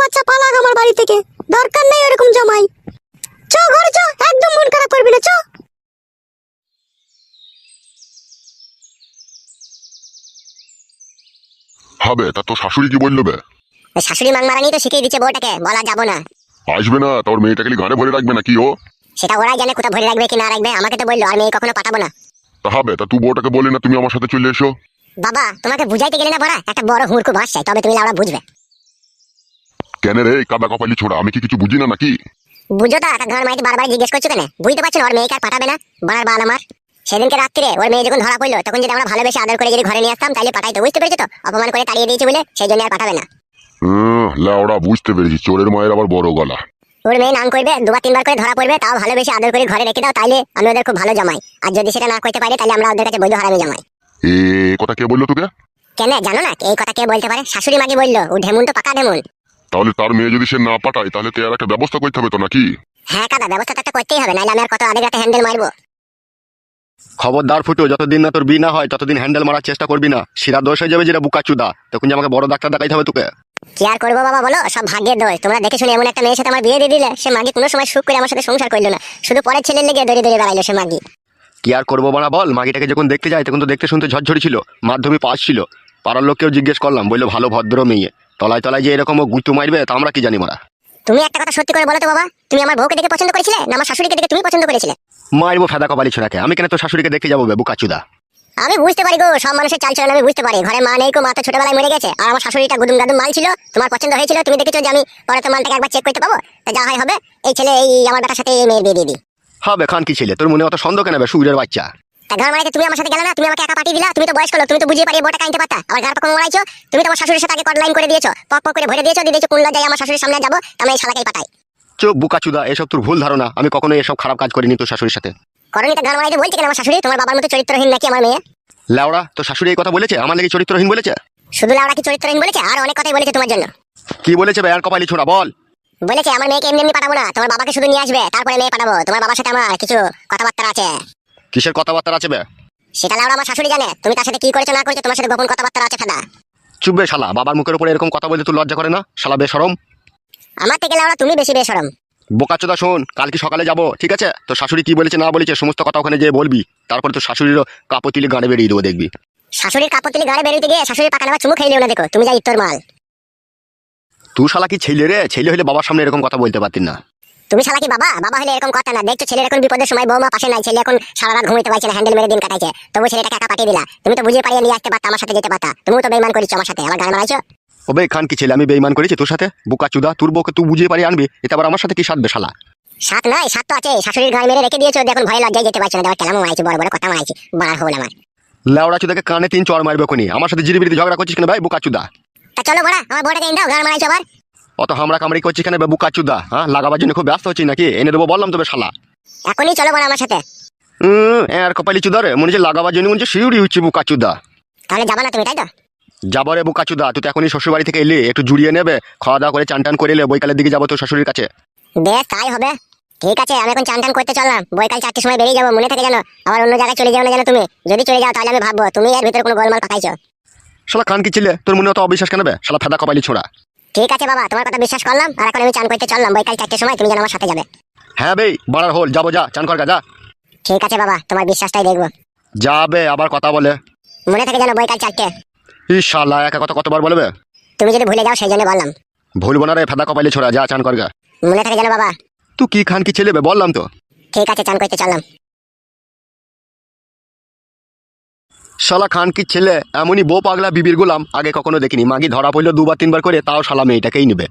বাচ্চা পালাক আমার বাড়ি থেকে। দরকার নেই এরকম জামাই। চ ঘরে চ, একদম মন খারাপ করবি না, চ। হবে তা তোর শাশুড়ি কি বললো বে? শাশুড়ি মাংমারানি তো শিখিয়ে দিচ্ছে বউটাকে, বলা যাবো না। আসবে না? তোর মেয়েটাকে গানে ভরে রাখবে না কি ও? সেটা ওরাই জানে কোথা ভরে রাখবে কি না রাখবে, আমাকে তো বললো আর মেয়ে কখনো পাঠাবো না। তা হবে তা তুই বউটাকে বলে না তুমি আমার সাথে চলে এসো। বাবা তোমাকে বুঝাইতে গেলে না বড়া, একটা বড় হুড়কো ভাস চাই, তবে তুমি লাউড়া বুঝবে। কেন রে কাদা কপালি ছোড়া, আমি কি কিছু বুঝি না নাকি? বুঝো তা ঘর মাইতে বারবার জিজ্ঞেস করছো কেন? বুঝতে পারছো না ওর মেয়েকে আর পাঠাবে না? বড়ার বাল আমার। সেদিনকে রাত্রে ওর মেয়ে যখন ধরা পড়লো তখন যদি আমরা ভালোবেসে আদর করে যদি ঘরে নিয়ে আসতাম তাহলে পাঠাইতো, বুঝতে পেরেছো তো? অপমান করে তাড়িয়ে দিয়েছে বলে সেই জন্য আর পাঠাবে না। লাউড়া বুঝতে পেরেছি, চোরের মায়ের আবার বড় গলা। ওর মেয়ে নাম করবে, দুবার তিনবার করে ধরা পড়বে, তাও ভালোবেসে আদর করে ঘরে রেখে দাও, তাইলে আমি ওদের খুব ভালো জামাই। আর যদি সেটা না করতে পারে তাহলে আমরা ওদের কাছে বৈধ হারামি জামাই। এ কথা কে বললো তোকে? কেন জানো না এই কথা কে বলতে পারে? শাশুড়ি মাকে বললো। ও ঢেমুন তো পাকা ঢেমুন। তাহলে তার মেয়ে যদি সে না পাঠায় তাহলে তো আর একটা ব্যবস্থা করতে হবে তো নাকি? হ্যাঁ কাদা, ব্যবস্থা তো একটা করতেই হবে, নাহলে আমি আর কত আধে রাতে হ্যান্ডেল মারবো। খবরদার ফুটো, যতদিন না তোর বিয়ে না হয় ততদিন হ্যান্ডেল মারার চেষ্টা করবি না। শিরা দোষ হয়ে যাবে যেটা বুকাচুদা, তখন যে আমাকে বড় ডাক্তার দেখাইতে হবে তোকে। কি আর করবো বাবা বলো, সব ভাগ্যের দোষ। তোমরা দেখে শুনে এমন একটা মেয়ের সাথে আমার বিয়ে দিয়ে দিলে, সে মাগি কোনো সময় সুখ করে আমার সাথে সংসার করলো না, শুধু পরের ছেলের লেগে দড়ি দড়ি বেড়াইলো সে মাগি। কি আর করবো বানা বল, মাগিটাকে যখন দেখতে যাই তখন তো দেখতে শুনতে ঝরঝরি ছিল, মাধ্যমিক পাস ছিল। পাড়ার লোককেও জিজ্ঞেস করলাম, বললো ভালো ভদ্র মেয়ে। তলায় তলায় যে এরকম গুতু মারবে তা আমরা কি জানি মারা। তুমি একটা কথা সত্যি করে বলো তো বাবা, তুমি আমার বউকে দেখে পছন্দ করেছিলে না আমার শাশুড়িকে দেখে তুমি পছন্দ করেছিলে? মারবো ফেদা কপালি ছোড়াকে, আমি কেন তোর শাশুড়িকে দেখতে যাবো বে বুকাচুদা? আমি বুঝতে পারি গো, সব মানুষের চালচলন আমি বুঝতে পারি। ঘরে মা নেই কো, মা তো ছোটবেলায় মরে গেছে, আর আমার শাশুড়িটা গুদুম গাদুম মাল ছিল। তোমার পছন্দ হয়েছিল, তুমি দেখেছো যে আমি পরে তো মালটাকে একবার চেক করতে পাবো। তা যা হয় হবে, এই ছেলে এই আমার বেটার সাথে এই মেয়ের বিয়ে দিয়ে দিই। হবে খান কি ছেলে, তোর মনে অত সন্দেহ কেন বে সুরের বাচ্চা? তা ঘর মারাইতে তুমি আমার সাথে গেলে না, তুমি আমাকে একা পাঠিয়ে দিলা। তুমি তো বয়স্ক লোক, তুমি তো বুঝিয়ে পারিয়ে বউটা কাইতে পারতা। আবার ঘর পক্ষ মারাইছো, তুমি তো আমার শাশুড়ির সাথে আগে কট লাইন করে দিয়েছো, পক পক করে ভরে দিয়েছো, দিয়ে দিয়েছো কোন লজ্জায় আমার শাশুড়ির সামনে যাবো, আমি এই শালাকেই পাঠাই। চোখ বুকাচুদা, এসব তোর ভুল ধারণা। আমি কখনো এসব খারাপ কাজ করিনি তোর শাশুড়ির সাথে। করণী তা ঘর মারাইতে বলছে কেন আমার শাশুড়ি? তোমার বাবার মতো চরিত্রহীন নাকি আমার মেয়ে? লাউড়া, তোর শাশুড়ি এই কথা বলেছে? আমার নাকি চরিত্রহীন বলেছে? শুধু লাউড়া কি চরিত্রহীন বলেছে? আর অনেক কথাই বলেছে তোমার জন্য। কি বলেছে বে আর কপালি ছোড়া বল? বলেছে আমার মেয়েকে এমনি এমনি পাঠাবো না, তোমার বাবাকে শুধু নিয়ে আসবে, তারপরে মেয়ে পাঠাবো। তোমার বাবার সাথে আমার কিছু কথাবার্তা আছে। কিসের কথাবার্তা আছে বে? সেটা লাউড়া আমার শাশুড়ি জানে। তুমি তার সাথে কি করেছো না করেছো, তোমার সাথে গোপন কথাবার্তা আছে ফেদা। চুপবে শালা, বাবার মুখের উপরে এরকম কথা বলতে তোর লজ্জা করে না শালা বেশরম? আমার থেকে লাউড়া তুমি বেশি বেশরম। বোকাচোদা শোন, কাল কি সকালে যাবো, ঠিক আছে? তোর শাশুড়ি কি বলেছে না বলেছে সমস্ত কথা ওখানে গিয়ে বলবি, তারপরে তোর শাশুড়িরও কাপতিলে গাড়ে বেরিয়ে দেবো দেখবি। শাশুড়ির কাপড় গাড়ি বেরোতে গিয়ে শাশুড়ির পাকা নেওয়া চুমু খাইলেও না, দেখো তুমি যা ইত্তর মাল। তুই শালা কি ছেলে রে? ছেলে হলে বাবার সামনে এরকম কথা বলতে পারতিস না। তুমি শালা কি বাবা? বাবা হলে এরকম কথা না। দেখছো ছেলের এখন বিপদের সময়, বৌমা পাশে নাই, ছেলে এখন সারা রাত ঘুমাইতে পারছে না, হ্যান্ডেল মেরে দিন কাটাইছে, তবু ছেলেটাকে একা পাঠিয়ে দিলা। তুমি তো বুঝিয়ে পারিয়ে নিয়ে আসতে পারতা, আমার সাথে যেতে পারতা। তুমিও তো বেইমান করেছো আমার সাথে, আমার গায়ে মারাইছো। ওবে খান কি ছেলে, আমি বেইমান করেছি তোর সাথে? বোকাচুদা, তোর বউকে তুই বুঝিয়ে পারিয়ে আনবি, এটা আবার আমার সাথে কি সাধবে শালা? সাত নয় সাত তো আছে, শাশুড়ির গায়ে মেরে রেখে দিয়েছো, এখন ভয় লজ্জায় যেতে পারছো না। দেওয়ার কেলাম মারাইছি, বড় বড় কথা মারাইছি, বাড়া হল আমার। লেওড়া চুদাকে কানে 3 চড় মারবে কোনি, আমার সাথে জিরিবিরিতে ঝগড়া করছিস কেন ভাই বোকাচুদা? তা চলো বড়া, আমার বউটাকে এনে দাও, গায়ে মারাইছো আবার। অত হামরা কামড়ি করছিস কেন বোকাচুদা? হ্যাঁ, লাগাবার জন্য খুব ব্যস্ত হচ্ছিস নাকি? এনে দেবো বললাম তবে শালা। এখনই চলো বড়া আমার সাথে। আর কপালি চুদারে মনে হচ্ছে লাগাবার জন্য মনে হচ্ছে শিউরি হচ্ছে বোকাচুদা। তাহলে যাবা না তুমি, তাই তো? যাবো রে বোকাচুদা, তুই তো এখনই শ্বশুর বাড়ি থেকে এলি, একটু জুড়িয়ে নেবে, খাওয়া দাওয়া করে চান টান করে এলে বৈকালের দিকে যাবো তোর শাশুড়ির কাছে। বেশ তাই হবে, ঠিক আছে। আমি এখন চান টান করতে চললাম, বৈকাল 4টের সময় বেরিয়ে যাবো। মনে থাকে জানো, আবার অন্য জায়গায় চলে যাও না জানো তুমি। যদি চলে যাও তাহলে আমি ভাববো তুমি এর ভিতরে কোনো গোলমাল পাকাইছো। শালা খান কি ছিলে, তোর মনে অত অবিশ্বাস কেন বে শালা ফেদা কপালি ছোড়া? ঠিক আছে বাবা, তোমার কথা বিশ্বাস করলাম। আর এখন আমি চান করতে চললাম, বৈকাল 4টের সময় তুমি যেন আমার সাথে যাবে। হ্যাঁ বেই বাড়ার হোল, যাবো, যা চান কর গা, যা। ঠিক আছে বাবা, তোমার বিশ্বাসটাই দেখবো। যাবে আবার কথা বলে। মনে থাকে জানো বৈকাল 4টে। ই শালা একা কথা কতবার বলবে? তুমি যদি ভুলে যাও সেই জন্য বললাম। ভুলবো না রে ফেদা কপালি ছোড়া, যা চান কর গা। মনে থাকে জানো বাবা। তুই কি খান কি ছেলে বে, বললাম তো। ঠিক আছে, চান করতে চললাম। শালা খান কি ছেলে, এমনই বউ পাগলা বিবির গোলাম, আগে কখনো দেখিনি। মাগি ধরা পড়লো 2বার 3বার করে, তাও শালা মেয়েটাকেই নেবে।